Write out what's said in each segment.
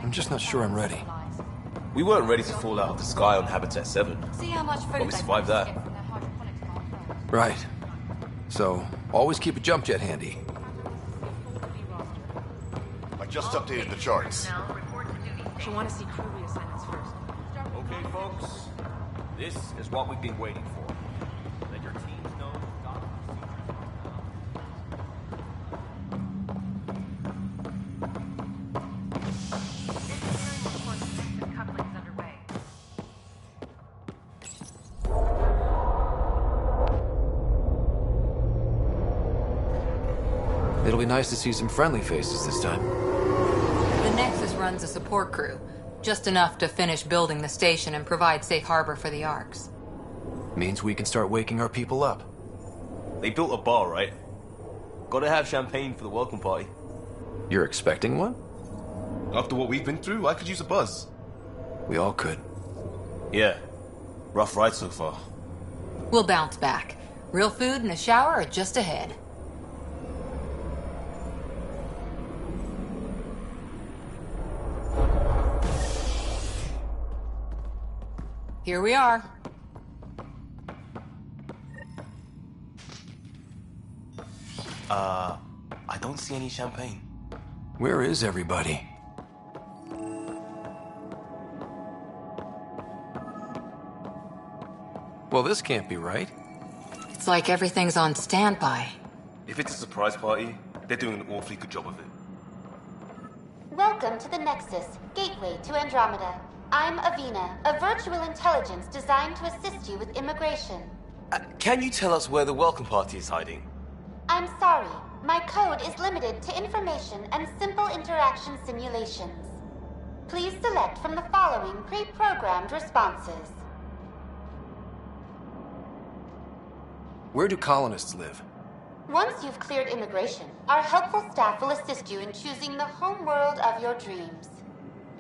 I'm just not sure I'm ready. We weren't ready to fall out of the sky on Habitat 7. See how much food But we survived that. Right. So, always keep a jump jet handy. I just updated the charts. She'll want to see crew reassignments first. Okay, folks. This is what we've been waiting for. Let your teams know It'll be nice to see some friendly faces this time. The Nexus runs a support crew. Just enough to finish building the station and provide safe harbor for the Arks. Means we can start waking our people up. They built a bar, right? Gotta have champagne for the welcome party. You're expecting one? After what we've been through, I could use a buzz. We all could. Yeah. Rough ride so far. We'll bounce back. Real food and a shower are just ahead. Here we are. I don't see any champagne. Where is everybody? Well, this can't be right. It's like everything's on standby. If it's a surprise party, they're doing an awfully good job of it. Welcome to the Nexus, gateway to Andromeda. I'm Avina, a virtual intelligence designed to assist you with immigration. Can you tell us where the welcome party is hiding? I'm sorry, my code is limited to information and simple interaction simulations. Please select from the following pre-programmed responses. Where do colonists live? Once you've cleared immigration, our helpful staff will assist you in choosing the home world of your dreams.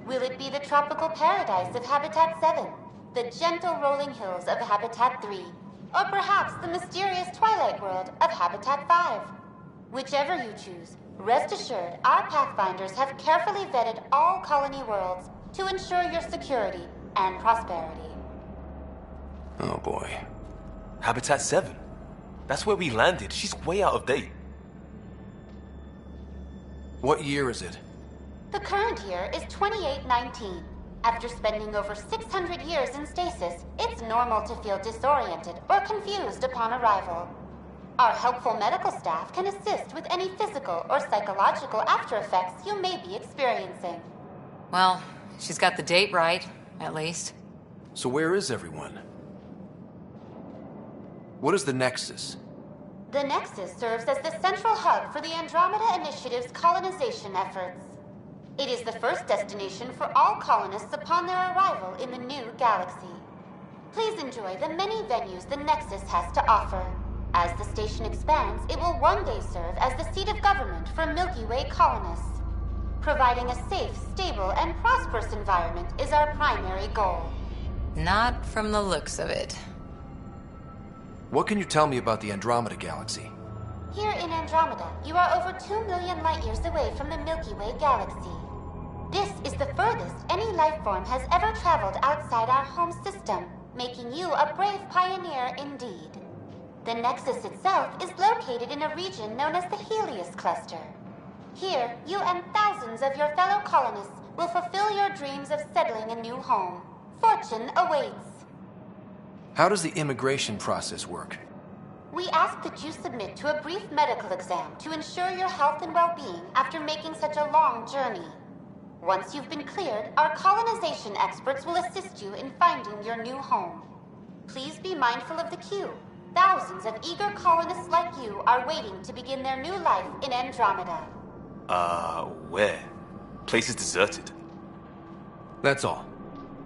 Will it be the tropical paradise of Habitat 7, the gentle rolling hills of Habitat 3, or perhaps the mysterious twilight world of Habitat 5? Whichever you choose, rest assured our Pathfinders have carefully vetted all colony worlds to ensure your security and prosperity. Oh boy. Habitat 7. That's where we landed. She's way out of date. What year is it? The current year is 2819. After spending over 600 years in stasis, it's normal to feel disoriented or confused upon arrival. Our helpful medical staff can assist with any physical or psychological after effects you may be experiencing. Well, she's got the date right, at least. So where is everyone? What is the Nexus? The Nexus serves as the central hub for the Andromeda Initiative's colonization efforts. It is the first destination for all colonists upon their arrival in the new galaxy. Please enjoy the many venues the Nexus has to offer. As the station expands, it will one day serve as the seat of government for Milky Way colonists. Providing a safe, stable, and prosperous environment is our primary goal. Not from the looks of it. What can you tell me about the Andromeda galaxy? Here in Andromeda, you are over 2 million light-years away from the Milky Way galaxy. This is the furthest any life form has ever traveled outside our home system, making you a brave pioneer indeed. The Nexus itself is located in a region known as the Helios Cluster. Here, you and thousands of your fellow colonists will fulfill your dreams of settling a new home. Fortune awaits. How does the immigration process work? We ask that you submit to a brief medical exam to ensure your health and well-being after making such a long journey. Once you've been cleared, our colonization experts will assist you in finding your new home. Please be mindful of the queue. Thousands of eager colonists like you are waiting to begin their new life in Andromeda. Where? Place is deserted. That's all.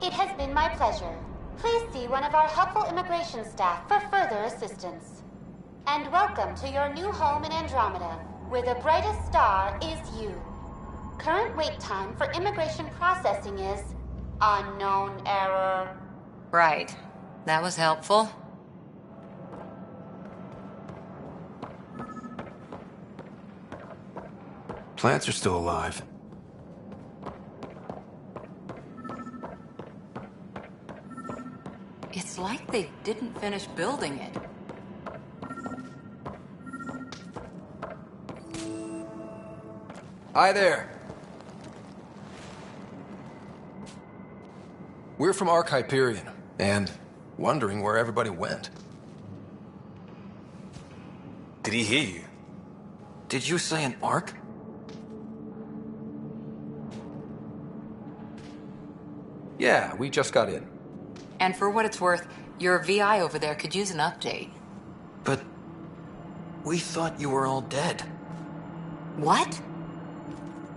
It has been my pleasure. Please see one of our helpful immigration staff for further assistance. And welcome to your new home in Andromeda, where the brightest star is you. Current wait time for immigration processing is unknown error. Right. That was helpful. Plants are still alive. It's like they didn't finish building it. Hi there. We're from Ark Hyperion, and wondering where everybody went. Did he hear you? Did you say an Ark? Yeah, we just got in. And for what it's worth, your VI over there could use an update. But we thought you were all dead. What?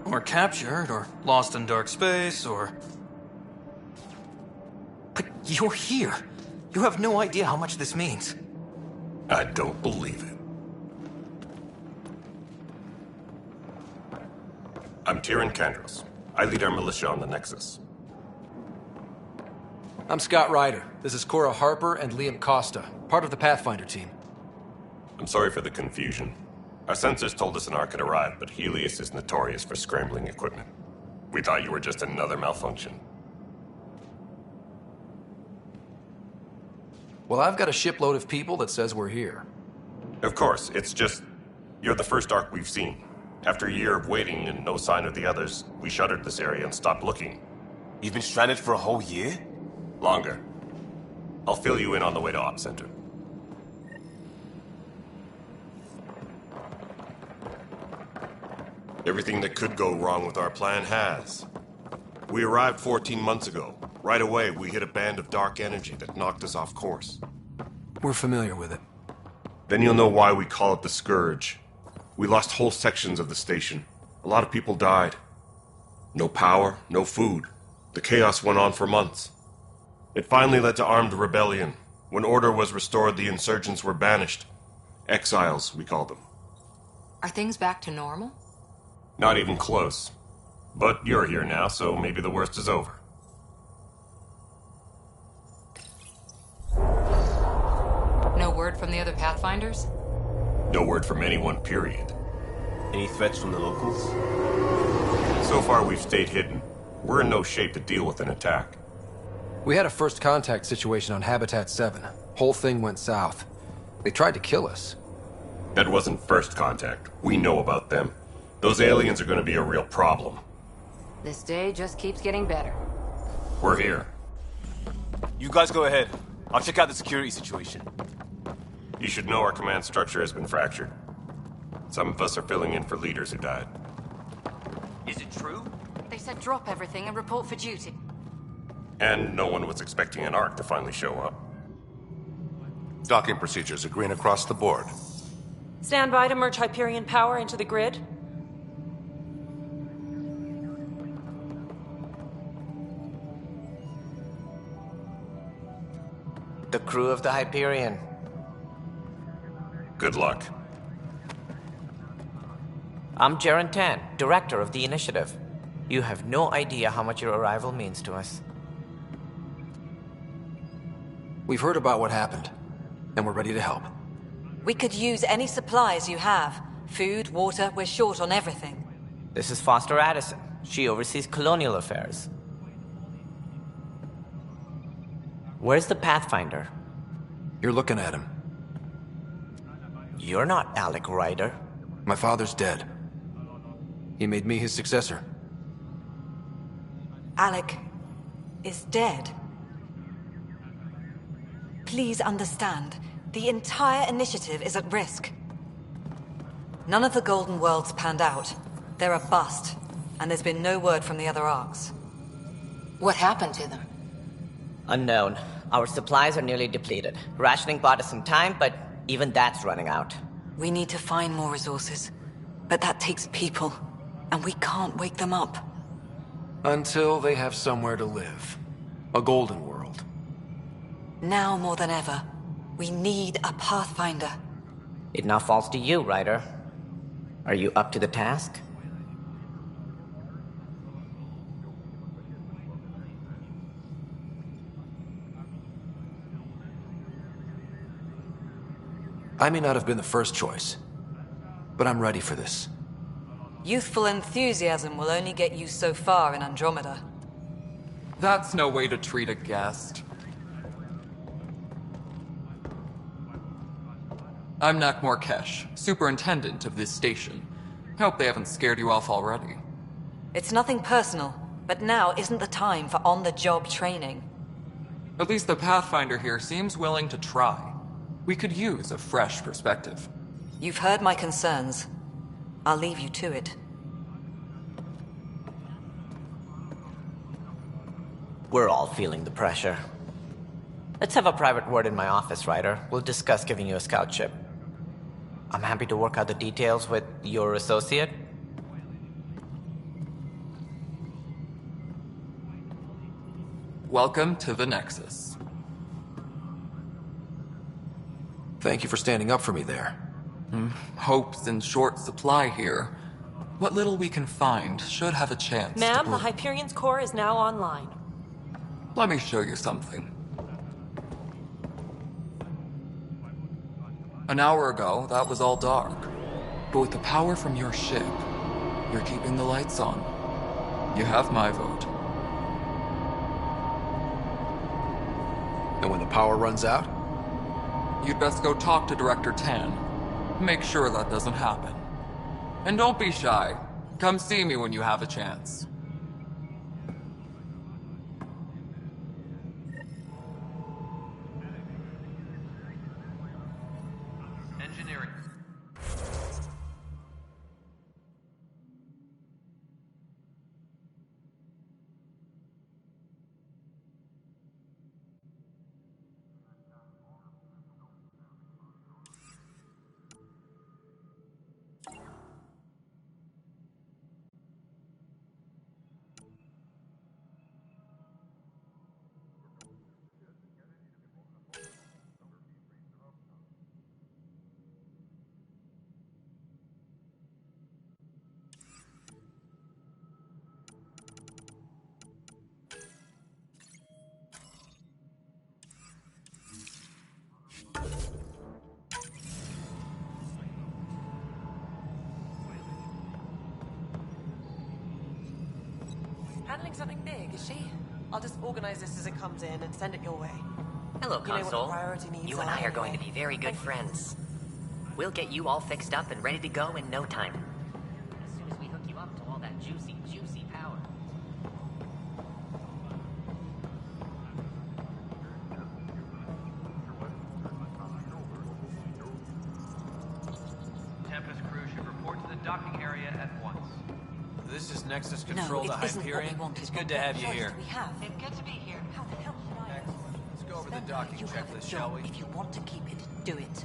Or captured, or lost in dark space, or... But you're here. You have no idea how much this means. I don't believe it. I'm Tyrion Kandros. I lead our militia on the Nexus. I'm Scott Ryder. This is Cora Harper and Liam Costa, part of the Pathfinder team. I'm sorry for the confusion. Our sensors told us an Ark had arrived, but Helios is notorious for scrambling equipment. We thought you were just another malfunction. Well, I've got a shipload of people that says we're here. Of course, it's just... You're the first Ark we've seen. After a year of waiting and no sign of the others, we shuttered this area and stopped looking. You've been stranded for a whole year? Longer. I'll fill you in on the way to Op Center. Everything that could go wrong with our plan has. We arrived 14 months ago. Right away, we hit a band of dark energy that knocked us off course. We're familiar with it. Then you'll know why we call it the Scourge. We lost whole sections of the station. A lot of people died. No power, no food. The chaos went on for months. It finally led to armed rebellion. When order was restored, the insurgents were banished. Exiles, we call them. Are things back to normal? Not even close. But you're here now, so maybe the worst is over. No word from the other Pathfinders? No word from anyone, period. Any threats from the locals? So far, we've stayed hidden. We're in no shape to deal with an attack. We had a first contact situation on Habitat 7. Whole thing went south. They tried to kill us. That wasn't first contact. We know about them. Those aliens are going to be a real problem. This day just keeps getting better. We're here. You guys go ahead. I'll check out the security situation. You should know our command structure has been fractured. Some of us are filling in for leaders who died. Is it true? They said drop everything and report for duty. And no one was expecting an Ark to finally show up. Docking procedures are green across the board. Stand by to merge Hyperion power into the grid. The crew of the Hyperion. Good luck. I'm Jaren Tan, director of the initiative. You have no idea how much your arrival means to us. We've heard about what happened, and we're ready to help. We could use any supplies you have. Food, water, we're short on everything. This is Foster Addison. She oversees colonial affairs. Where's the Pathfinder? You're looking at him. You're not Alec Ryder. My father's dead. He made me his successor. Alec is dead. Please understand, the entire initiative is at risk. None of the Golden Worlds panned out. They're a bust, and there's been no word from the other arcs. What happened to them? Unknown. Our supplies are nearly depleted. Rationing bought us some time, but even that's running out. We need to find more resources, but that takes people, and we can't wake them up. Until they have somewhere to live. A golden world. Now more than ever, we need a Pathfinder. It now falls to you, Ryder. Are you up to the task? I may not have been the first choice, but I'm ready for this. Youthful enthusiasm will only get you so far in Andromeda. That's no way to treat a guest. I'm Nak Morkesh, superintendent of this station. Hope they haven't scared you off already. It's nothing personal, but now isn't the time for on-the-job training. At least the Pathfinder here seems willing to try. We could use a fresh perspective. You've heard my concerns. I'll leave you to it. We're all feeling the pressure. Let's have a private word in my office, Ryder. We'll discuss giving you a scout ship. I'm happy to work out the details with your associate. Welcome to the Nexus. Thank you for standing up for me there. Hope's in short supply here. What little we can find should have a chance Ma'am, to the Hyperion's core is now online. Let me show you something. An hour ago, that was all dark. But with the power from your ship, you're keeping the lights on. You have my vote. And when the power runs out? You'd best go talk to Director Tan. Make sure that doesn't happen. And don't be shy. Come see me when you have a chance. Engineering. Handling something big, is she? I'll just organize this as it comes in and send it your way. Hello, You know what the Console. priority needs You and are I are going to anyway. be very good friends. We'll get you all fixed up and ready to go in no time. As soon as we hook you up to all that juicy, juicy power. Tempest crew should report to the docking area at once. This is Nexus No, Control it to isn't what we Hyperion. wanted. It's good What to have you choice here. do we have? It's good to be here. How the hell should I... Let's go over the docking You have a checklist, shall job. we? If you want to keep it, do it.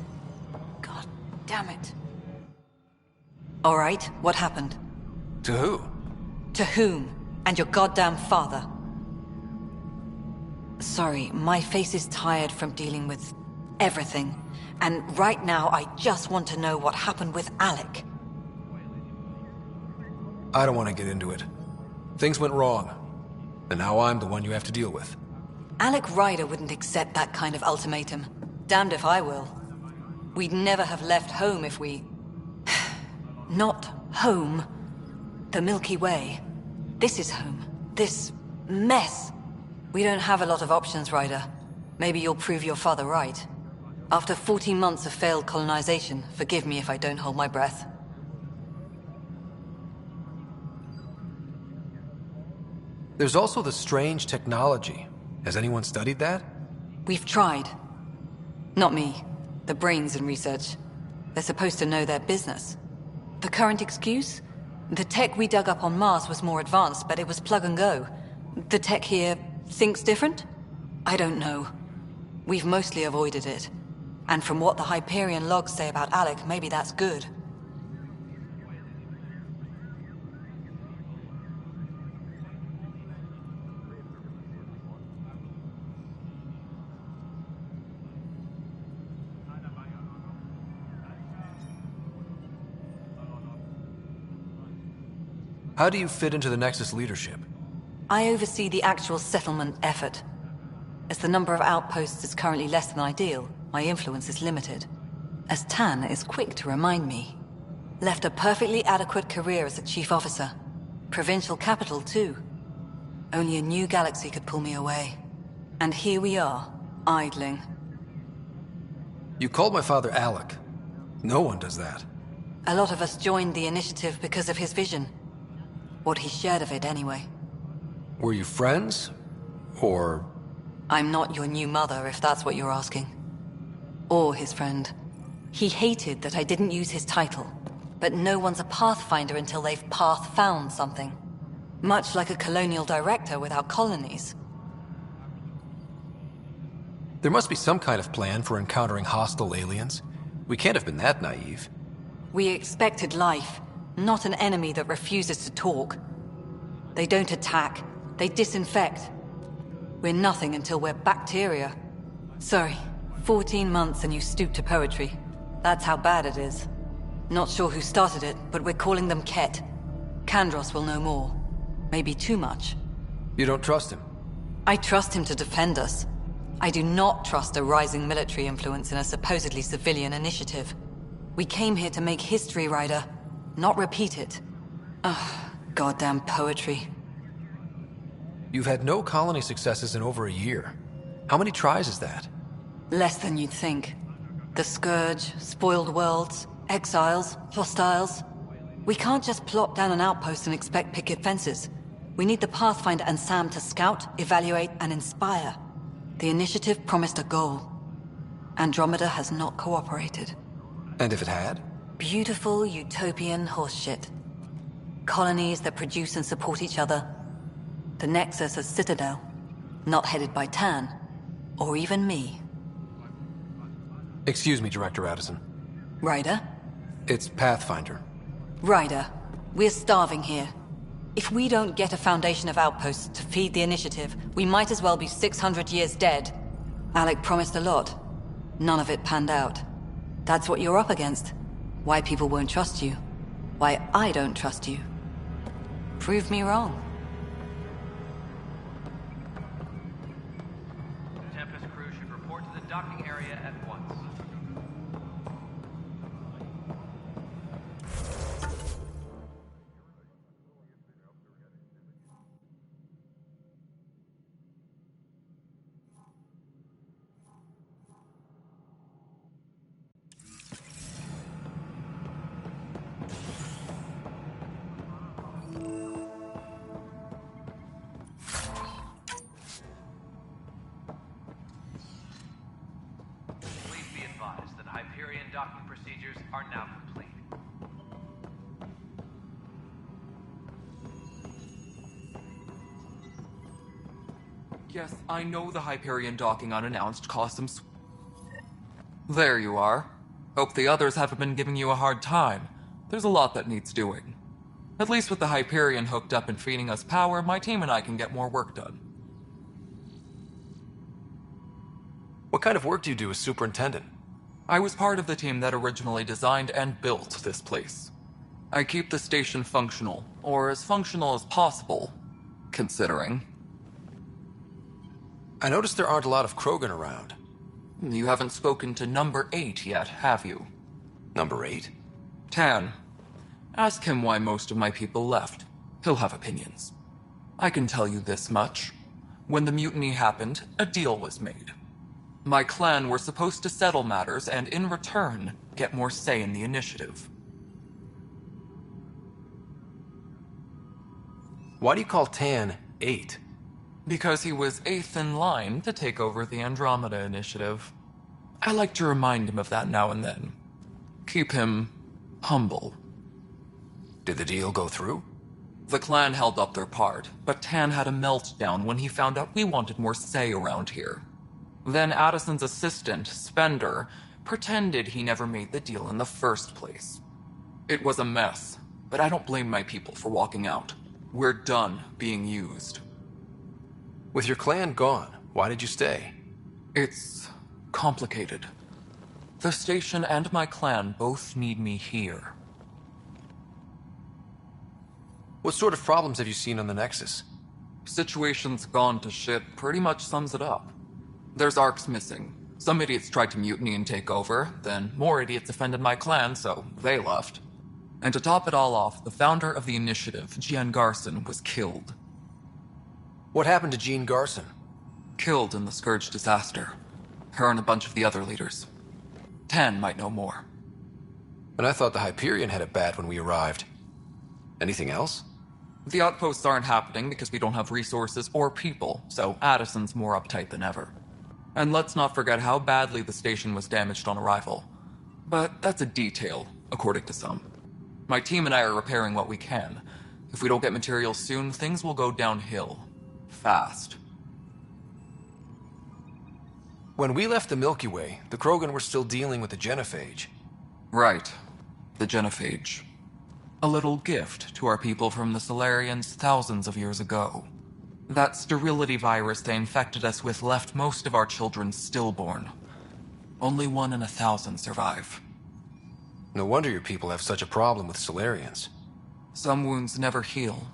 God damn it. All right, what happened? To who? To whom? And your goddamn father. Sorry, my face is tired from dealing with everything. And right now, I just want to know what happened with Alec. I don't want to get into it. Things went wrong. And now I'm the one you have to deal with. Alec Ryder wouldn't accept that kind of ultimatum. Damned if I will. We'd never have left home if we... Not home. The Milky Way. This is home. This mess. We don't have a lot of options, Ryder. Maybe you'll prove your father right. After 14 months of failed colonization, forgive me if I don't hold my breath. There's also the strange technology. Has anyone studied that? We've tried. Not me. The brains in research. They're supposed to know their business. The current excuse? The tech we dug up on Mars was more advanced, but it was plug and go. The tech here thinks different? I don't know. We've mostly avoided it. And from what the Hyperion logs say about Alec, maybe that's good. How do you fit into the Nexus leadership? I oversee the actual settlement effort. As the number of outposts is currently less than ideal, my influence is limited. As Tan is quick to remind me. Left a perfectly adequate career as a chief officer. Provincial capital, too. Only a new galaxy could pull me away. And here we are, idling. You called my father Alec. No one does that. A lot of us joined the initiative because of his vision. What he shared of it, anyway. Were you friends? Or... I'm not your new mother, if that's what you're asking. Or his friend. He hated that I didn't use his title. But no one's a pathfinder until they've path-found something. Much like a colonial director without colonies. There must be some kind of plan for encountering hostile aliens. We can't have been that naive. We expected life, not an enemy that refuses to talk. They don't attack, they disinfect. We're nothing until we're bacteria. Sorry, 14 months and you stoop to poetry. That's how bad it is. Not sure who started it, but we're calling them Ket. Kandros will know more. Maybe too much. You don't trust him? I trust him to defend us. I do not trust a rising military influence in a supposedly civilian initiative. We came here to make history, Ryder, not repeat it. Ugh, goddamn poetry. You've had no colony successes in over a year. How many tries is that? Less than you'd think. The Scourge, spoiled worlds, exiles, hostiles. We can't just plop down an outpost and expect picket fences. We need the Pathfinder and Sam to scout, evaluate, and inspire. The initiative promised a goal. Andromeda has not cooperated. And if it had? Beautiful utopian horseshit. Colonies that produce and support each other. The Nexus a citadel, not headed by Tan, or even me. Excuse me, Director Addison. Ryder? It's Pathfinder. Ryder, we're starving here. If we don't get a foundation of outposts to feed the initiative, we might as well be 600 years dead. Alec promised a lot. None of it panned out. That's what you're up against. Why people won't trust you. Why I don't trust you. Prove me wrong. Tempest crew should report to the docking area at once. Docking procedures are now complete. Yes, I know the Hyperion docking unannounced caused some There you are. Hope the others haven't been giving you a hard time. There's a lot that needs doing. At least with the Hyperion hooked up and feeding us power, my team and I can get more work done. What kind of work do you do as superintendent? I was part of the team that originally designed and built this place. I keep the station functional, or as functional as possible, considering. I noticed there aren't a lot of Krogan around. You haven't spoken to number 8 yet, have you? Number 8? Tan. Ask him why most of my people left. He'll have opinions. I can tell you this much. When the mutiny happened, a deal was made. My clan were supposed to settle matters and, in return, get more say in the initiative. Why do you call Tan 8? Because he was 8th in line to take over the Andromeda initiative. I like to remind him of that now and then. Keep him humble. Did the deal go through? The clan held up their part, but Tan had a meltdown when he found out we wanted more say around here. Then Addison's assistant, Spender, pretended he never made the deal in the first place. It was a mess, but I don't blame my people for walking out. We're done being used. With your clan gone, why did you stay? It's complicated. The station and my clan both need me here. What sort of problems have you seen on the Nexus? Situation's gone to shit pretty much sums it up. There's arcs missing. Some idiots tried to mutiny and take over, then more idiots offended my clan, so they left. And to top it all off, the founder of the initiative, Jean Garson, was killed. What happened to Jean Garson? Killed in the Scourge disaster. Her and a bunch of the other leaders. Tan might know more. And I thought the Hyperion had it bad when we arrived. Anything else? The outposts aren't happening because we don't have resources or people, so Addison's more uptight than ever. And let's not forget how badly the station was damaged on arrival. But that's a detail, according to some. My team and I are repairing what we can. If we don't get materials soon, things will go downhill. Fast. When we left the Milky Way, the Krogan were still dealing with the genophage. Right. The genophage. A little gift to our people from the Solarians thousands of years ago. That sterility virus they infected us with left most of our children stillborn. Only 1 in 1,000 survive. No wonder your people have such a problem with Solarians. Some wounds never heal.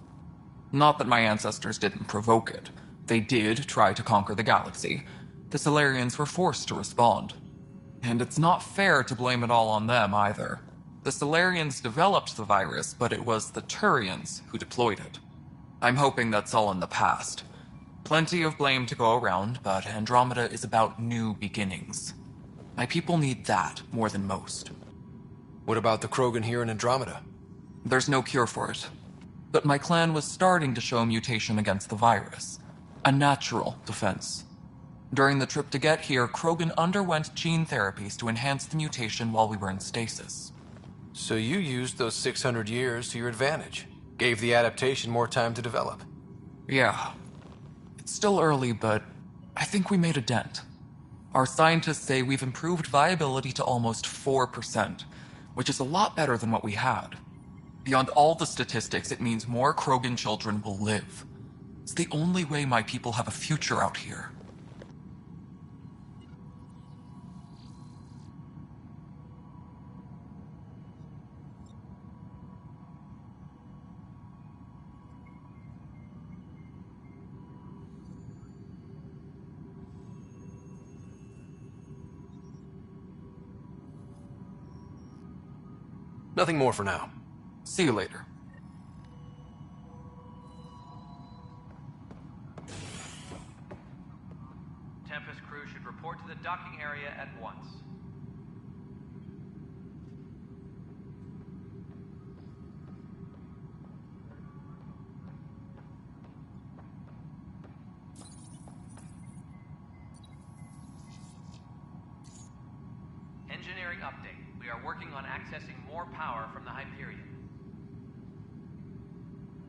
Not that my ancestors didn't provoke it. They did try to conquer the galaxy. The Solarians were forced to respond. And it's not fair to blame it all on them either. The Solarians developed the virus, but it was the Turians who deployed it. I'm hoping that's all in the past. Plenty of blame to go around, but Andromeda is about new beginnings. My people need that more than most. What about the Krogan here in Andromeda? There's no cure for it. But my clan was starting to show mutation against the virus. A natural defense. During the trip to get here, Krogan underwent gene therapies to enhance the mutation while we were in stasis. So you used those 600 years to your advantage. Gave the adaptation more time to develop. Yeah. It's still early, but I think we made a dent. Our scientists say we've improved viability to almost 4%, which is a lot better than what we had. Beyond all the statistics, it means more Krogan children will live. It's the only way my people have a future out here. Nothing more for now. See you later. Tempest crew should report to the docking area at once. Engineering update. We are working on accessing more power from the Hyperion.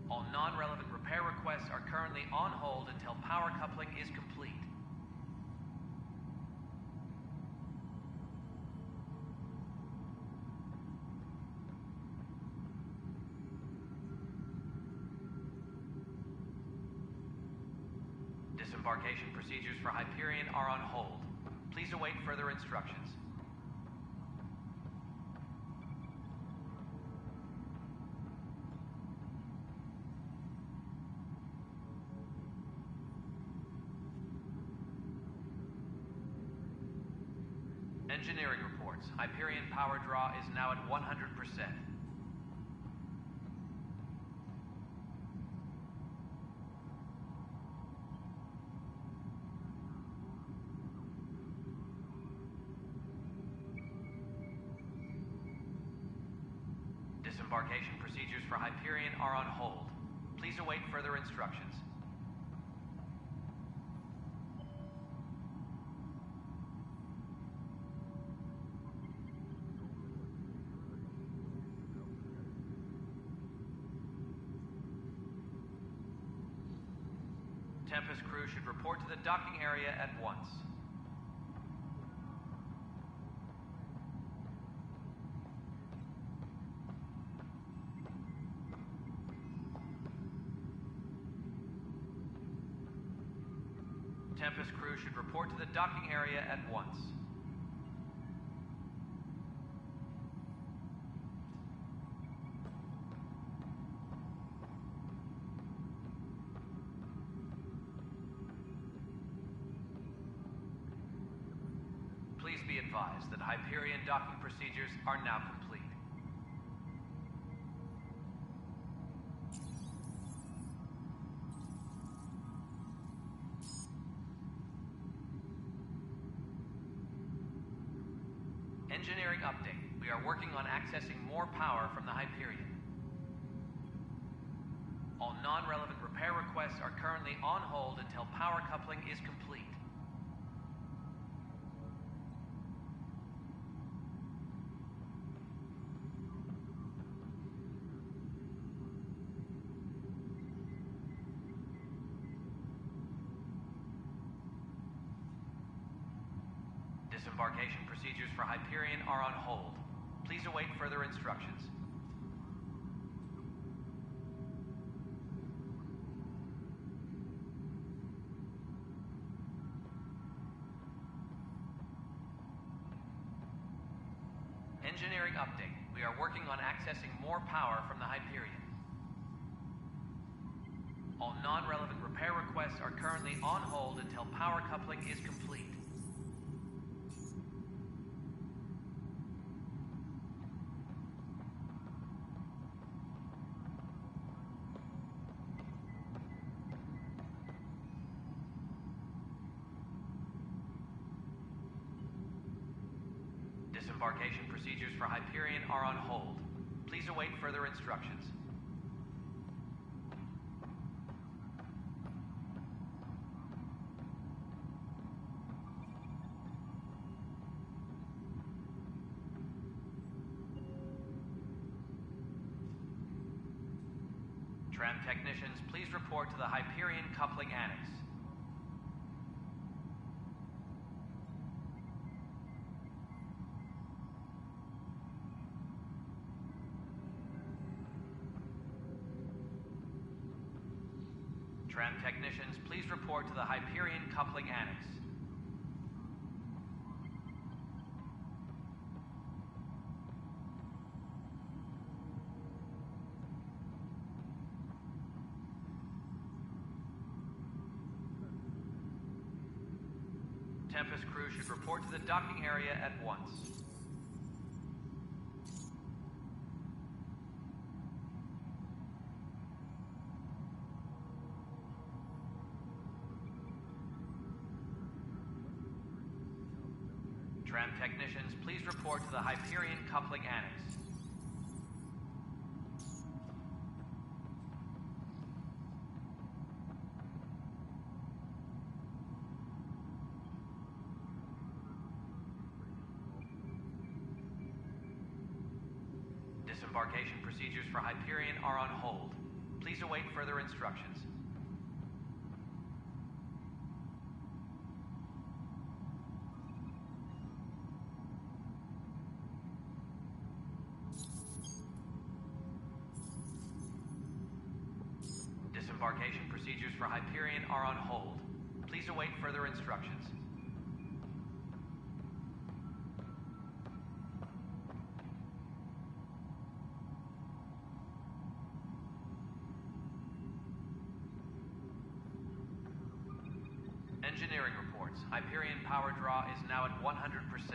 All non-relevant repair requests are currently on hold until power coupling is complete. Disembarkation procedures for Hyperion are on hold. Please await further instructions. Engineering reports. Hyperion power draw is now at 100%. Disembarkation procedures for Hyperion are on hold. Please await further instructions. Tempest crew should report to the docking area at once. Tempest crew should report to the docking area at once. Please be advised that Hyperion docking procedures are now complete. Engineering update. We are working on accessing more power from the Hyperion. All non-relevant repair requests are currently on hold until power coupling is complete. Disembarkation procedures for Hyperion are on hold. Please await further instructions. Engineering update. We are working on accessing more power from the Hyperion. All non-relevant repair requests are currently on hold until power coupling is complete. Disembarkation procedures for Hyperion are on hold. Please await further instructions. Tram technicians, please report to the Hyperion coupling annex. Tram technicians, please report to the Hyperion coupling annex. Tempest crew should report to the docking area at once. Tram technicians, please report to the Hyperion coupling annex. Disembarkation procedures for Hyperion are on hold. Please await further instructions. Disembarkation procedures for Hyperion are on hold. Please await further instructions. Engineering reports. Hyperion power draw is now at 100%.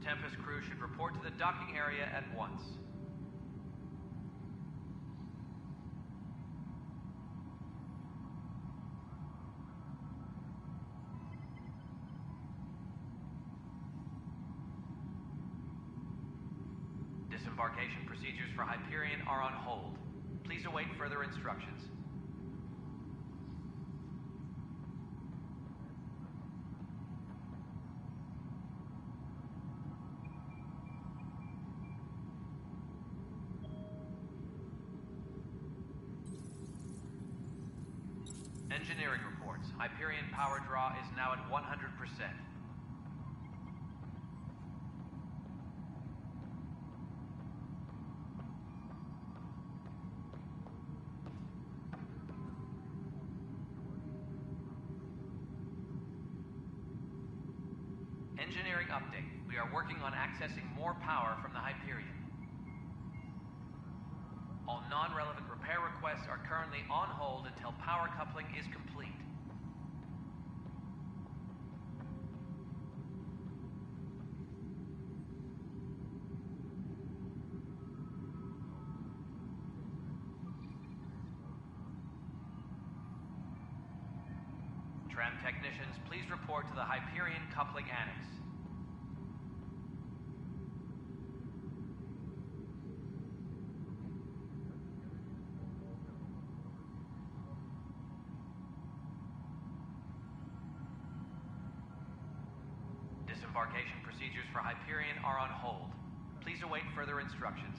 Tempest crew should report to the docking area at once. Disembarkation procedures for Hyperion are on hold. Please await further instructions. Engineering reports. Hyperion power draw is now at 100%. Engineering update. We are working on accessing more power from the Hyperion. All non-relevant repair requests are currently on hold until power coupling is complete. Tram technicians, please report to the Hyperion Coupling Annex. Disembarkation procedures for Hyperion are on hold. Please await further instructions.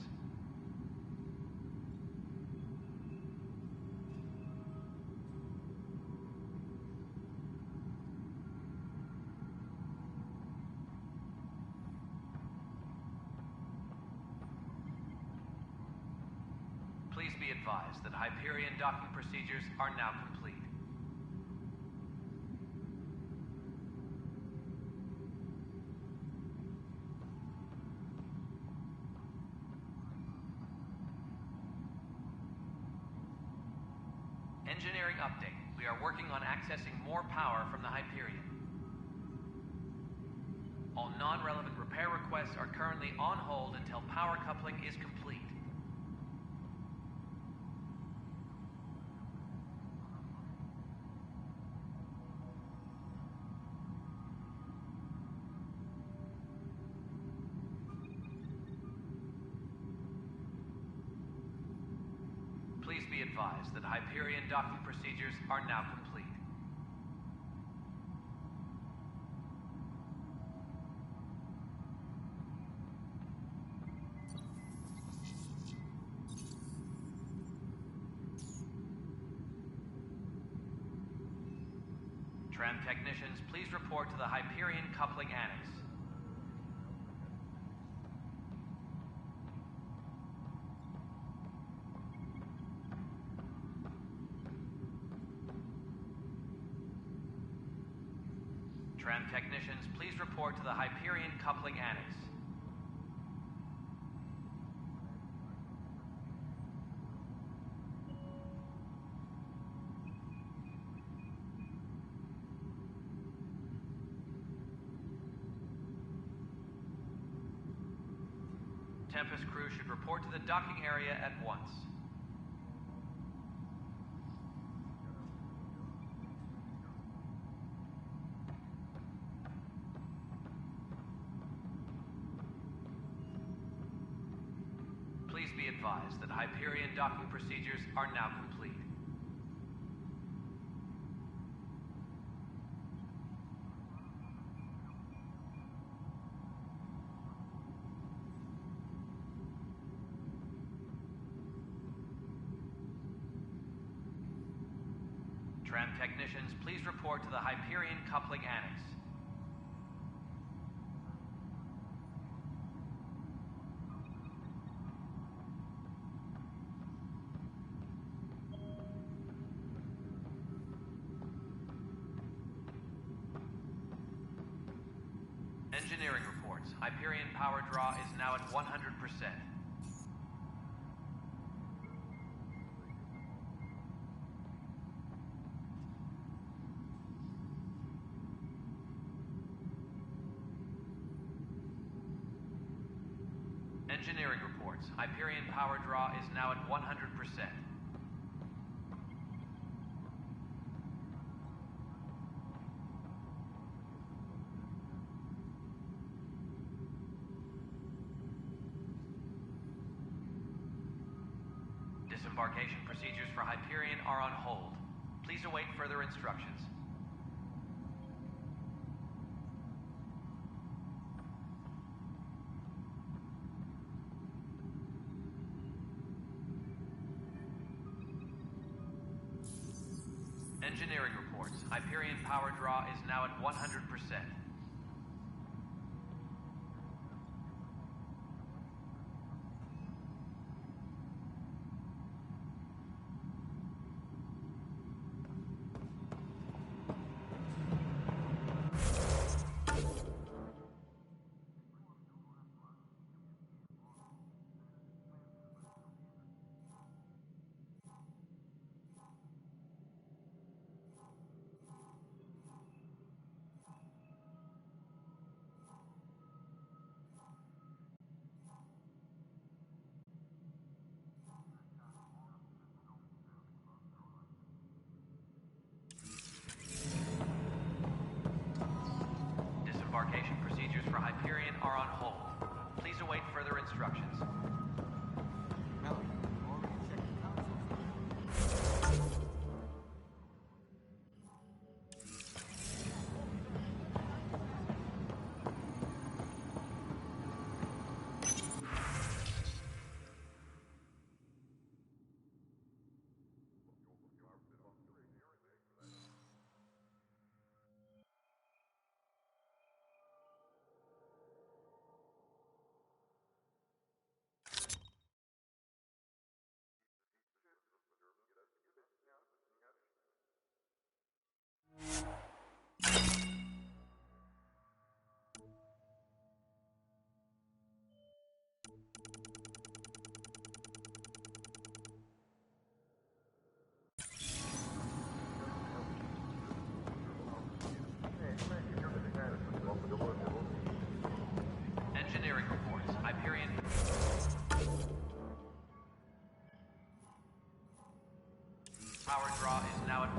Please be advised that Hyperion docking procedures are now complete. Engineering update. We are working on accessing more power from the Hyperion. All non-relevant repair requests are currently on hold until power coupling is complete. Please be advised that Hyperion docking procedures are now complete. Tram technicians, please report to the Hyperion Coupling Annex. Tram technicians, please report to the Hyperion Coupling Annex. Tempest crew should report to the docking area at once. Please be advised that Hyperion docking procedures are now complete. Tram technicians, please report to the Hyperion Coupling Annex. Engineering reports. Hyperion power draw is now at 100%. Engineering reports. Hyperion power draw is now at 100%. Disembarkation procedures for Hyperion are on hold. Please await further instructions. Engineering reports. Hyperion power draw is now at 100%.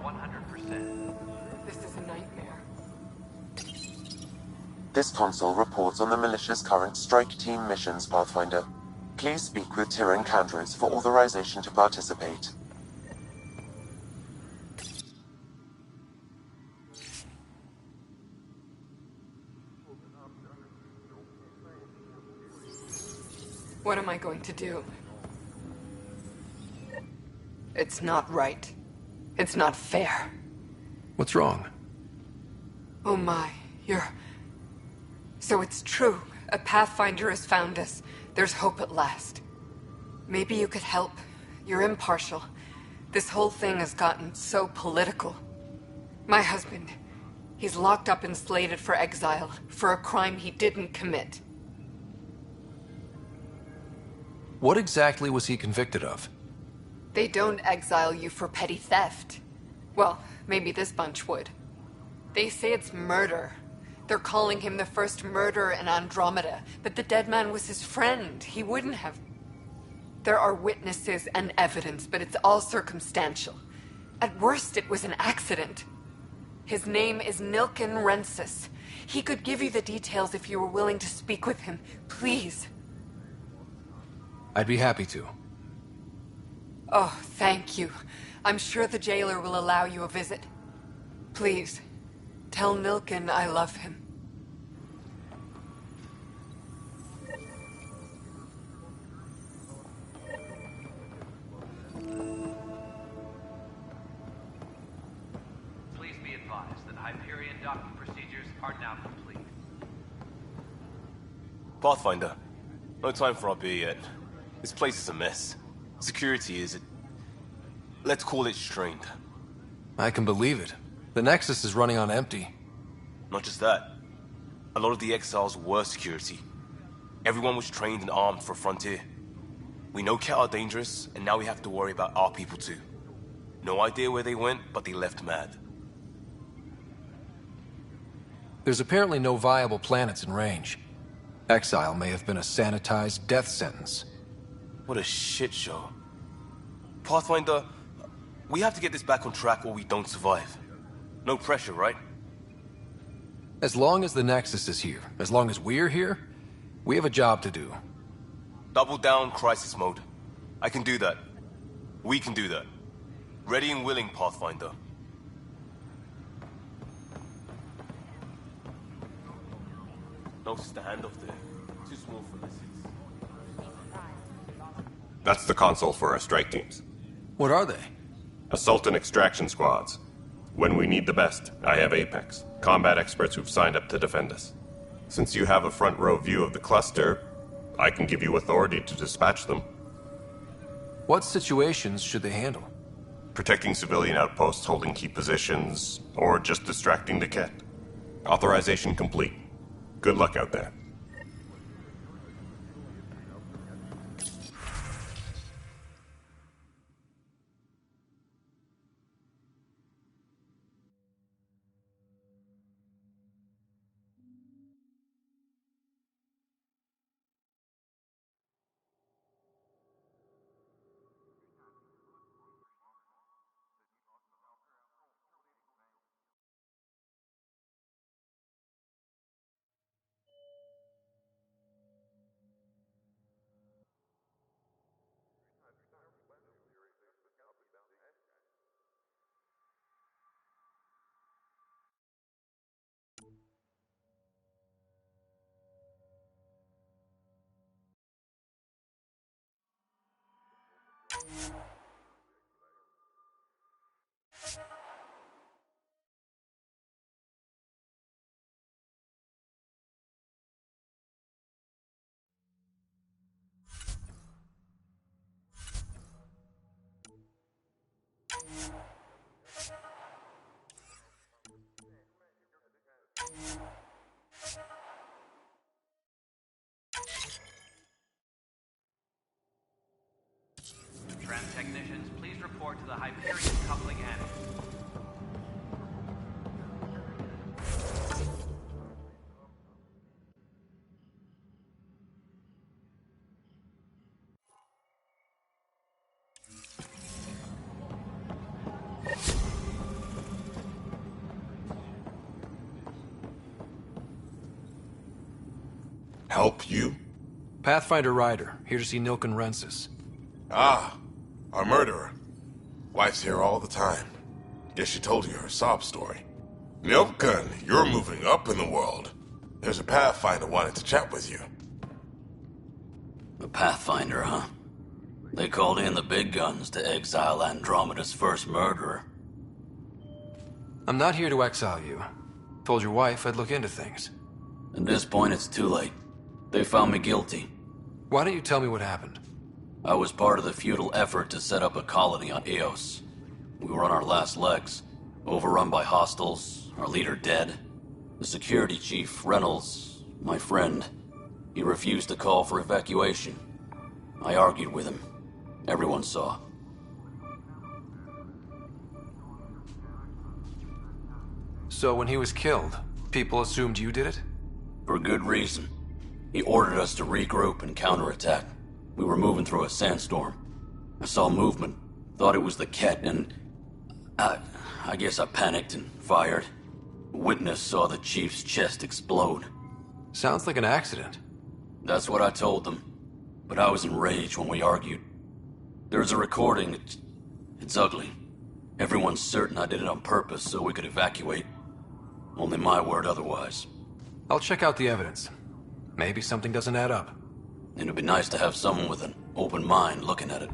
100%. This is a nightmare. This console reports on the militia's current strike team missions, Pathfinder. Please speak with Tyrion Candres for authorization to participate. What am I going to do? It's not right. It's not fair. What's wrong? Oh my, you're... So it's true. A Pathfinder has found us. There's hope at last. Maybe you could help. You're impartial. This whole thing has gotten so political. My husband, he's locked up and slated for exile for a crime he didn't commit. What exactly was he convicted of? They don't exile you for petty theft. Well, maybe this bunch would. They say it's murder. They're calling him the first murderer in Andromeda, but the dead man was his friend. He wouldn't have... There are witnesses and evidence, but it's all circumstantial. At worst, it was an accident. His name is Nilken Rensis. He could give you the details if you were willing to speak with him. Please. I'd be happy to. Oh, thank you. I'm sure the jailer will allow you a visit. Please, tell Nilken I love him. Please be advised that Hyperion docking procedures are now complete. Pathfinder, no time for our beer yet. This place is a mess. Security is... let's call it strained. I can believe it. The Nexus is running on empty. Not just that. A lot of the exiles were security. Everyone was trained and armed for Frontier. We know Ket are dangerous, and now we have to worry about our people too. No idea where they went, but they left mad. There's apparently no viable planets in range. Exile may have been a sanitized death sentence. What a shit show. Pathfinder, we have to get this back on track or we don't survive. No pressure, right? As long as the Nexus is here, as long as we're here, we have a job to do. Double down crisis mode. I can do that. We can do that. Ready and willing, Pathfinder. Notice the handoff there. Too small for this. That's the console for our strike teams. What are they? Assault and extraction squads. When we need the best, I have Apex, combat experts who've signed up to defend us. Since you have a front row view of the cluster, I can give you authority to dispatch them. What situations should they handle? Protecting civilian outposts, holding key positions, or just distracting the Ket. Authorization complete. Good luck out there. Tram technicians, please report to the Hyperion coupling annex. Help you? Pathfinder Ryder, here to see Nilken Rensis. Ah, our murderer. Wife's here all the time. Guess she told you her sob story. Nilken, you're moving up in the world. There's a Pathfinder wanting to chat with you. A Pathfinder, huh? They called in the big guns to exile Andromeda's first murderer. I'm not here to exile you. Told your wife I'd look into things. At this point, it's too late. They found me guilty. Why don't you tell me what happened? I was part of the futile effort to set up a colony on Eos. We were on our last legs, overrun by hostiles, our leader dead. The security chief, Reynolds, my friend, he refused to call for evacuation. I argued with him. Everyone saw. So when he was killed, people assumed you did it? For good reason. He ordered us to regroup and counterattack. We were moving through a sandstorm. I saw movement, thought it was the Ket, and I guess I panicked and fired. A witness saw the chief's chest explode. Sounds like an accident. That's what I told them. But I was enraged when we argued. There's a recording. It's ugly. Everyone's certain I did it on purpose so we could evacuate. Only my word otherwise. I'll check out the evidence. Maybe something doesn't add up. It'd be nice to have someone with an open mind looking at it.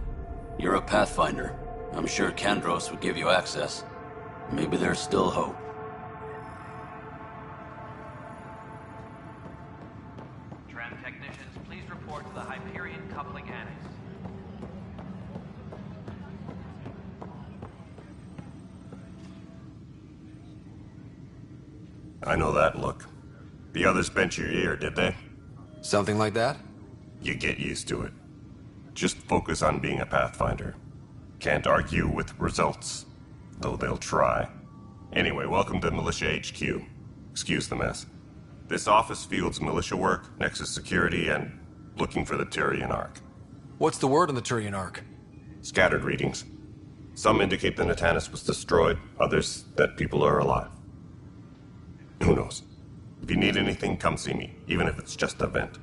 You're a Pathfinder. I'm sure Kandros would give you access. Maybe there's still hope. Tram technicians, please report to the Hyperion Coupling Annex. I know that look. The others bent your ear, did they? Something like that? You get used to it. Just focus on being a Pathfinder. Can't argue with results, though they'll try. Anyway, welcome to Militia HQ. Excuse the mess. This office fields militia work, Nexus security, and looking for the Turian Ark. What's the word on the Turian Ark? Scattered readings. Some indicate the Natanus was destroyed, others that people are alive. Who knows? If you need anything, come see me, even if it's just a vent.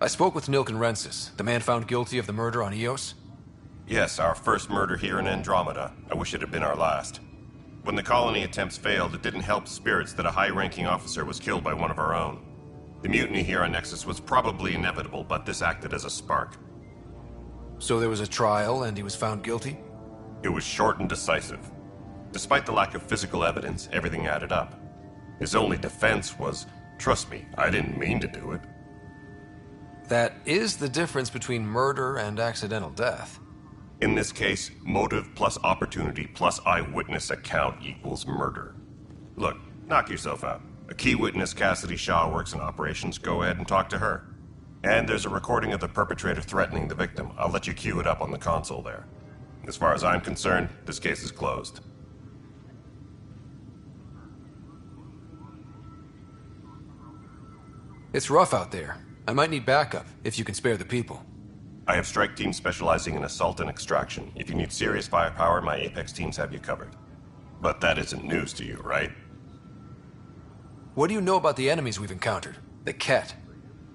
spoke with Nilk and Rensis, the man found guilty of the murder on Eos. Yes, our first murder here in Andromeda. I wish it had been our last. When the colony attempts failed, it didn't help spirits that a high-ranking officer was killed by one of our own. The mutiny here on Nexus was probably inevitable, but this acted as a spark. So there was a trial, and he was found guilty? It was short and decisive. Despite the lack of physical evidence, everything added up. His only defense was, "Trust me, I didn't mean to do it." That is the difference between murder and accidental death. In this case, motive plus opportunity plus eyewitness account equals murder. Look, knock yourself out. A key witness, Cassidy Shaw, works in operations. Go ahead and talk to her. And there's a recording of the perpetrator threatening the victim. I'll let you cue it up on the console there. As far as I'm concerned, this case is closed. It's rough out there. I might need backup, if you can spare the people. I have strike teams specializing in assault and extraction. If you need serious firepower, my Apex teams have you covered. But that isn't news to you, right? What do you know about the enemies we've encountered? The Ket?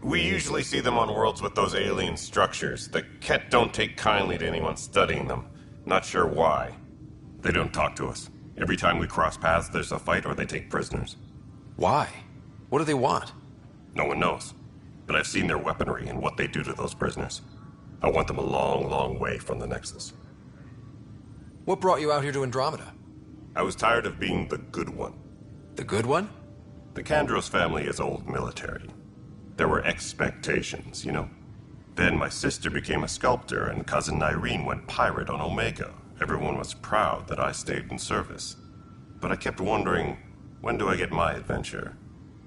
We usually see them on worlds with those alien structures. The Ket don't take kindly to anyone studying them. Not sure why. They don't talk to us. Every time we cross paths, there's a fight or they take prisoners. Why? What do they want? No one knows. But I've seen their weaponry and what they do to those prisoners. I want them a long, long way from the Nexus. What brought you out here to Andromeda? I was tired of being the good one. The good one? The Kandros family is old military. There were expectations, you know. Then my sister became a sculptor and cousin Irene went pirate on Omega. Everyone was proud that I stayed in service. But I kept wondering, when do I get my adventure?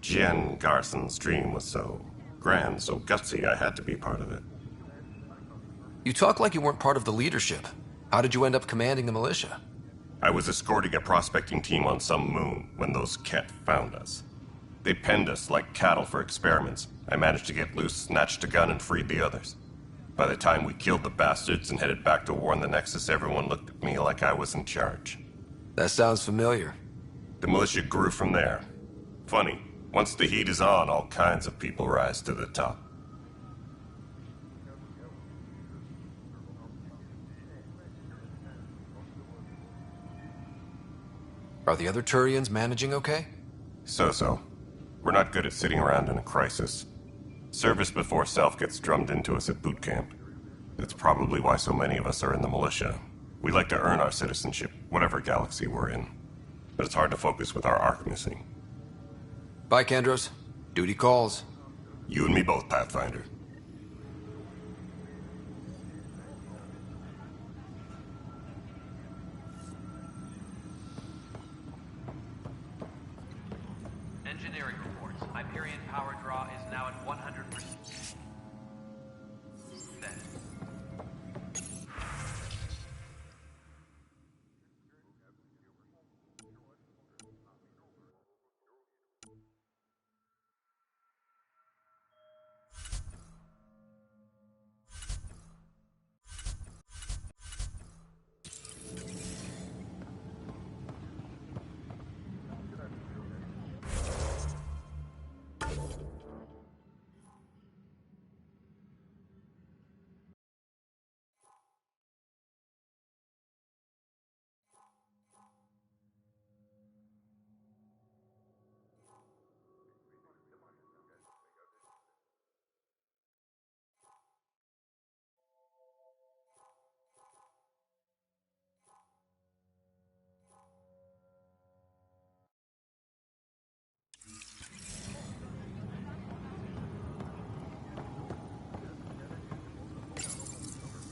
Jen Garson's dream was so grand, so gutsy, I had to be part of it. You talk like you weren't part of the leadership. How did you end up commanding the militia? I was escorting a prospecting team on some moon when those Ket found us. They penned us like cattle for experiments. I managed to get loose, snatched a gun, and freed the others. By the time we killed the bastards and headed back to war on the Nexus, everyone looked at me like I was in charge. That sounds familiar. The militia grew from there. Funny, once the heat is on, all kinds of people rise to the top. Are the other Turians managing okay? So-so. We're not good at sitting around in a crisis. Service before self gets drummed into us at boot camp. That's probably why so many of us are in the militia. We like to earn our citizenship, whatever galaxy we're in. But it's hard to focus with our arc missing. Bye, Kandros. Duty calls. You and me both, Pathfinder. Engineering reports. Hyperion power draw is now at 100%.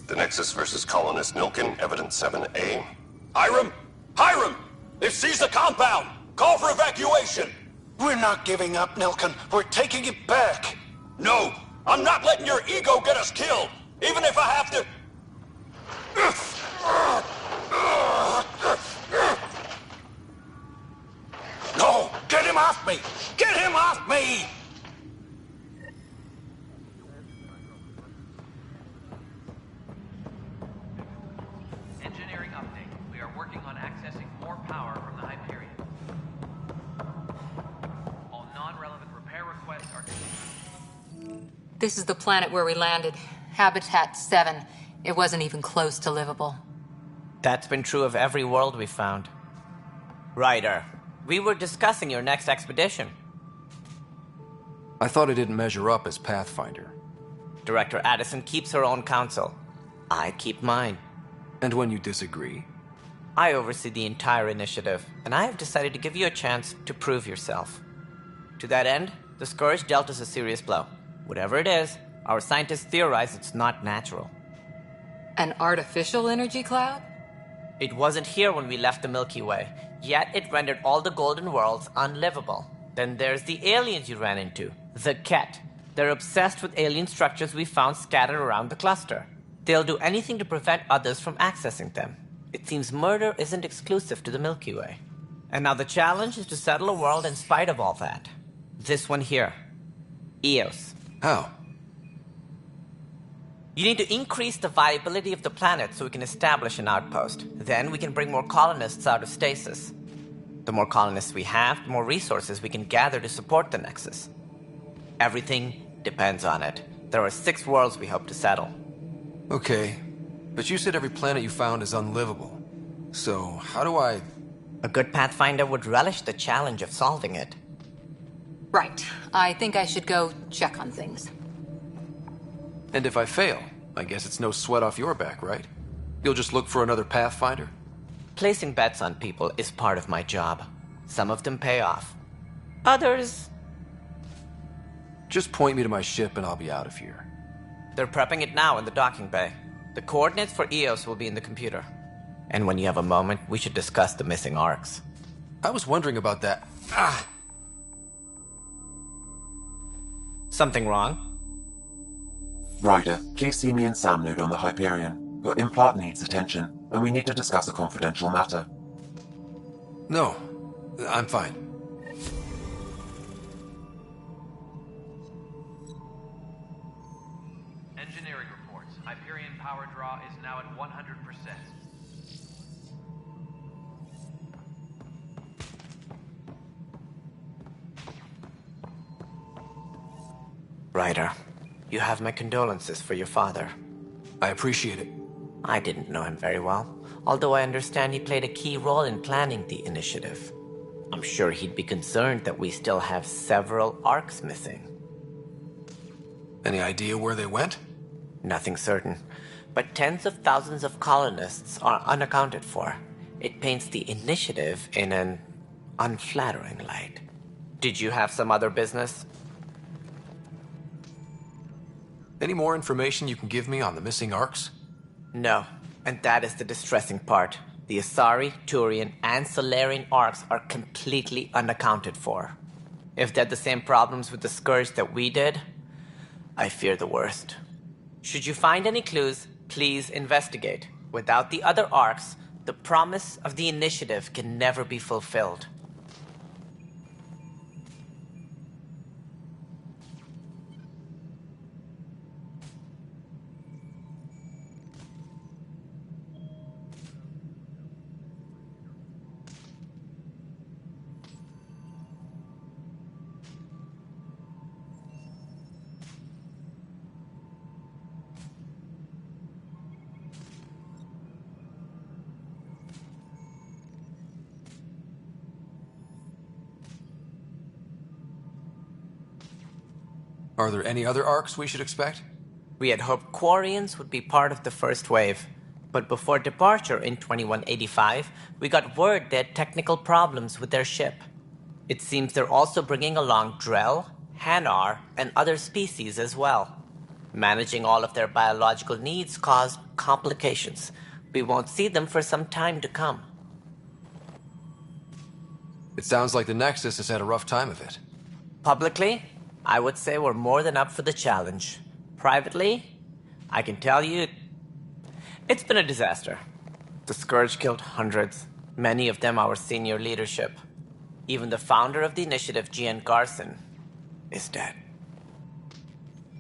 The Nexus versus Colonist Nilkin, Evidence 7A. Hiram! Hiram! They've seized the compound! Call for evacuation! We're not giving up, Nilkin. We're taking it back. No! I'm not letting your ego get us killed! Even if I have to... No! Get him off me! Get him off me! Engineering update. We are working on accessing more power from the Hyperion. All non-relevant repair requests are... This is the planet where we landed. Habitat 7. It wasn't even close to livable. That's been true of every world we've found. Ryder, we were discussing your next expedition. I thought it didn't measure up as Pathfinder. Director Addison keeps her own counsel. I keep mine. And when you disagree? I oversee the entire initiative, and I have decided to give you a chance to prove yourself. To that end, the Scourge dealt us a serious blow. Whatever it is, our scientists theorize it's not natural. An artificial energy cloud? It wasn't here when we left the Milky Way, yet it rendered all the golden worlds unlivable. Then there's the aliens you ran into, the Ket. They're obsessed with alien structures we found scattered around the cluster. They'll do anything to prevent others from accessing them. It seems murder isn't exclusive to the Milky Way. And now the challenge is to settle a world in spite of all that. This one here. Eos. How? You need to increase the viability of the planet so we can establish an outpost. Then we can bring more colonists out of stasis. The more colonists we have, the more resources we can gather to support the Nexus. Everything depends on it. There are 6 worlds we hope to settle. Okay, but you said every planet you found is unlivable. So, how do I... A good Pathfinder would relish the challenge of solving it. Right. I think I should go check on things. And if I fail, I guess it's no sweat off your back, right? You'll just look for another Pathfinder? Placing bets on people is part of my job. Some of them pay off. Others... Just point me to my ship and I'll be out of here. They're prepping it now in the docking bay. The coordinates for Eos will be in the computer. And when you have a moment, we should discuss the missing arcs. I was wondering about that. Something wrong? Ryder, please see me and Sam Node on the Hyperion. Your implant needs attention, and we need to discuss a confidential matter. No, I'm fine. Engineering reports. Hyperion power draw is now at 100%. Ryder, you have my condolences for your father. I appreciate it. I didn't know him very well, although I understand he played a key role in planning the initiative. I'm sure he'd be concerned that we still have several arcs missing. Any idea where they went? Nothing certain, but tens of thousands of colonists are unaccounted for. It paints the initiative in an unflattering light. Did you have some other business? Any more information you can give me on the missing arcs? No, and that is the distressing part. The Asari, Turian, and Solarian arcs are completely unaccounted for. If they had the same problems with the Scourge that we did, I fear the worst. Should you find any clues, please investigate. Without the other arcs, the promise of the initiative can never be fulfilled. Are there any other arcs we should expect? We had hoped Quarians would be part of the first wave, but before departure in 2185, we got word they had technical problems with their ship. It seems they're also bringing along Drell, Hanar, and other species as well. Managing all of their biological needs caused complications. We won't see them for some time to come. It sounds like the Nexus has had a rough time of it. Publicly, I would say we're more than up for the challenge. Privately, I can tell you, it's been a disaster. The Scourge killed hundreds, many of them our senior leadership. Even the founder of the initiative, Jean Garson, is dead.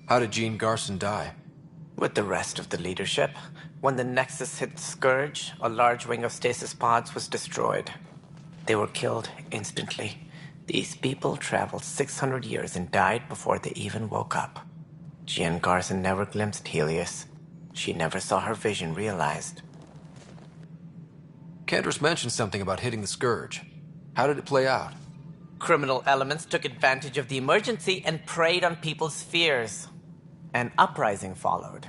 How did Jean Garson die? With the rest of the leadership. When the Nexus hit the Scourge, a large wing of stasis pods was destroyed. They were killed instantly. These people traveled 600 years and died before they even woke up. Jean Garson never glimpsed Helios. She never saw her vision realized. Candra's mentioned something about hitting the Scourge. How did it play out? Criminal elements took advantage of the emergency and preyed on people's fears. An uprising followed.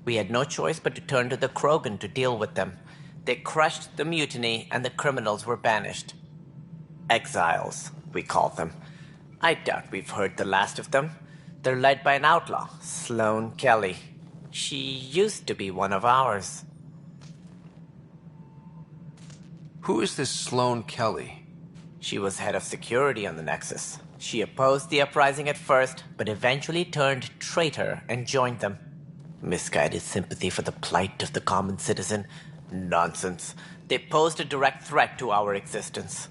We had no choice but to turn to the Krogan to deal with them. They crushed the mutiny and the criminals were banished. Exiles, we call them. I doubt we've heard the last of them. They're led by an outlaw, Sloane Kelly. She used to be one of ours. Who is this Sloane Kelly? She was head of security on the Nexus. She opposed the uprising at first, but eventually turned traitor and joined them. Misguided sympathy for the plight of the common citizen? Nonsense. They posed a direct threat to our existence.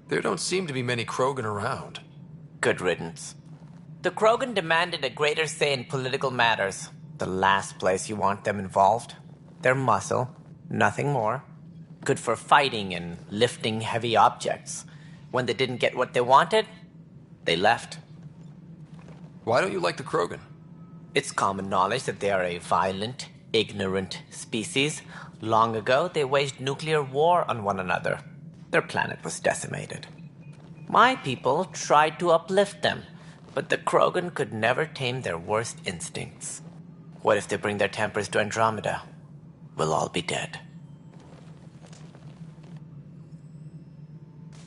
There don't seem to be many Krogan around. Good riddance. The Krogan demanded a greater say in political matters. The last place you want them involved. They're muscle, nothing more. Good for fighting and lifting heavy objects. When they didn't get what they wanted, they left. Why don't you like the Krogan? It's common knowledge that they are a violent, ignorant species. Long ago, they waged nuclear war on one another. Their planet was decimated. My people tried to uplift them, but the Krogan could never tame their worst instincts. What if they bring their tempers to Andromeda? We'll all be dead.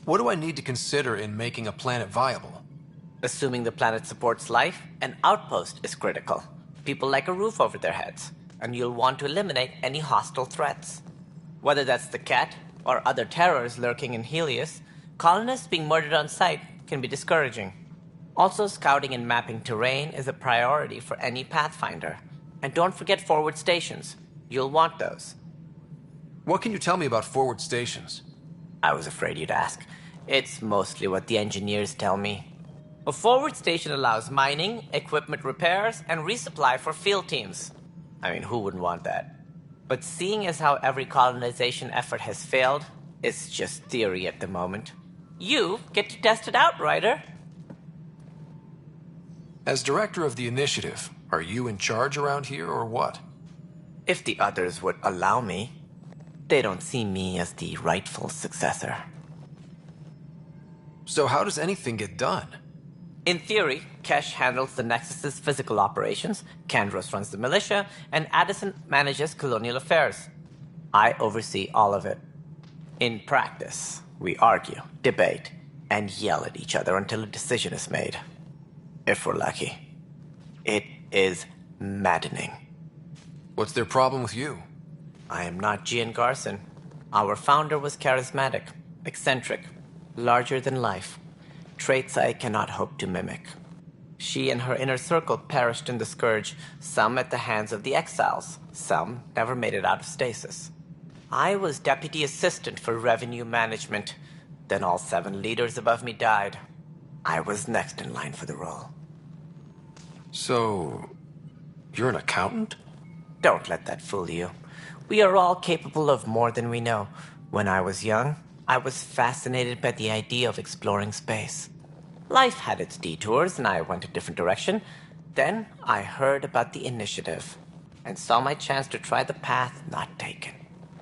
What do I need to consider in making a planet viable? Assuming the planet supports life, an outpost is critical. People like a roof over their heads, and you'll want to eliminate any hostile threats. Whether that's the cat or other terrors lurking in Helios, colonists being murdered on sight can be discouraging. Also, scouting and mapping terrain is a priority for any Pathfinder. And don't forget forward stations. You'll want those. What can you tell me about forward stations? I was afraid you'd ask. It's mostly what the engineers tell me. A forward station allows mining, equipment repairs, and resupply for field teams. I mean, who wouldn't want that? But seeing as how every colonization effort has failed, it's just theory at the moment. You get to test it out, Ryder. As director of the initiative, are you in charge around here or what? If the others would allow me. They don't see me as the rightful successor. So how does anything get done? In theory, Kesh handles the Nexus's physical operations, Kandros runs the militia, and Addison manages colonial affairs. I oversee all of it. In practice, we argue, debate, and yell at each other until a decision is made. If we're lucky. It is maddening. What's their problem with you? I am not Jean Garson. Our founder was charismatic, eccentric, larger than life. Traits I cannot hope to mimic. She and her inner circle perished in the Scourge, some at the hands of the exiles, some never made it out of stasis. I was deputy assistant for revenue management. Then all 7 leaders above me died. I was next in line for the role. So, you're an accountant? Don't let that fool you. We are all capable of more than we know. When I was young, I was fascinated by the idea of exploring space. Life had its detours, and I went a different direction. Then I heard about the initiative, and saw my chance to try the path not taken.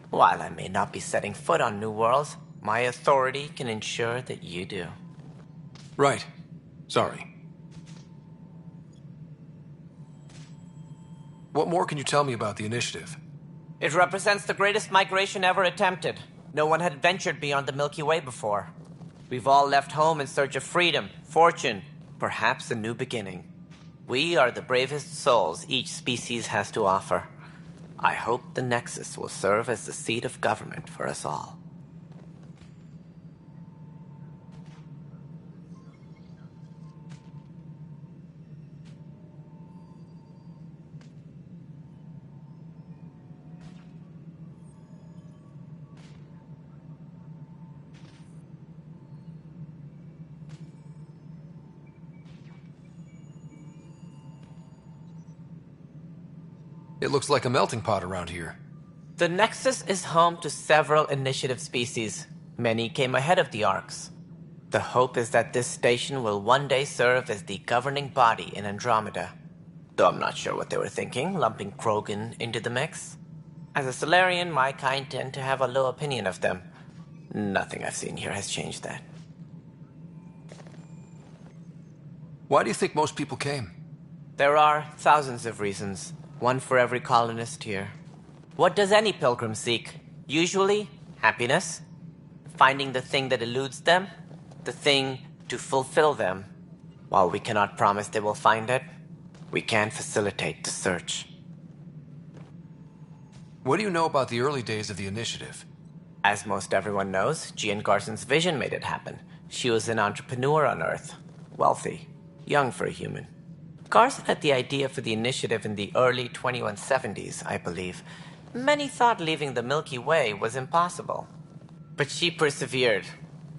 While I may not be setting foot on New Worlds, my authority can ensure that you do. Right. Sorry. What more can you tell me about the initiative? It represents the greatest migration ever attempted. No one had ventured beyond the Milky Way before. We've all left home in search of freedom, fortune, perhaps a new beginning. We are the bravest souls each species has to offer. I hope the Nexus will serve as the seat of government for us all. It looks like a melting pot around here. The Nexus is home to several initiative species. Many came ahead of the Arks. The hope is that this station will one day serve as the governing body in Andromeda. Though I'm not sure what they were thinking, lumping Krogan into the mix. As a Solarian, my kind tend to have a low opinion of them. Nothing I've seen here has changed that. Why do you think most people came? There are thousands of reasons, one for every colonist here. What does any pilgrim seek? Usually, happiness. Finding the thing that eludes them, the thing to fulfill them. While we cannot promise they will find it, we can facilitate the search. What do you know about the early days of the initiative? As most everyone knows, Jean Garson's vision made it happen. She was an entrepreneur on Earth. Wealthy. Young for a human. Garson had the idea for the initiative in the early 2170s, I believe. Many thought leaving the Milky Way was impossible. But she persevered.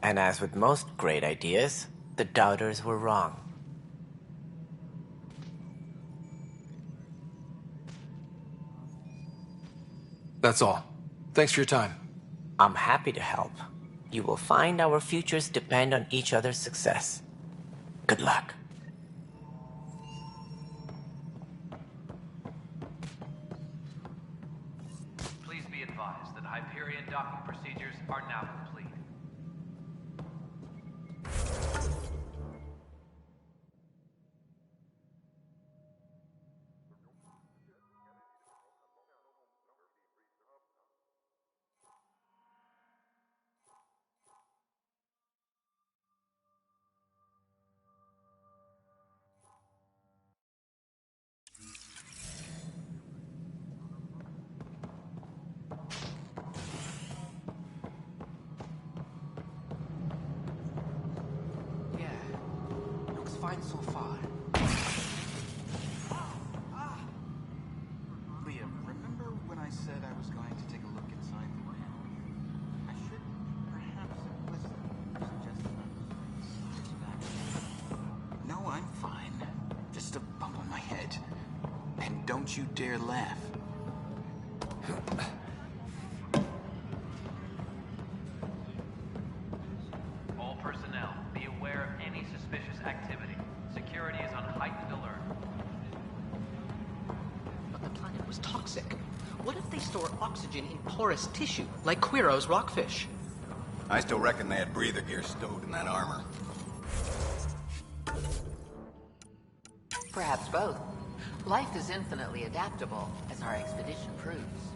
And as with most great ideas, the doubters were wrong. That's all. Thanks for your time. I'm happy to help. You will find our futures depend on each other's success. Good luck. Please be advised that Hyperion docking procedures are now complete. Fine so far. Liam, remember when I said I was going to take a look inside the lab? I should perhaps listen to suggestions. No, I'm fine. Just a bump on my head. And don't you dare laugh. All personnel, be aware of any suspicious activity. Security is on heightened alert. But the planet was toxic. What if they store oxygen in porous tissue, like Quiro's rockfish? I still reckon they had breather gear stowed in that armor. Perhaps both. Life is infinitely adaptable, as our expedition proves.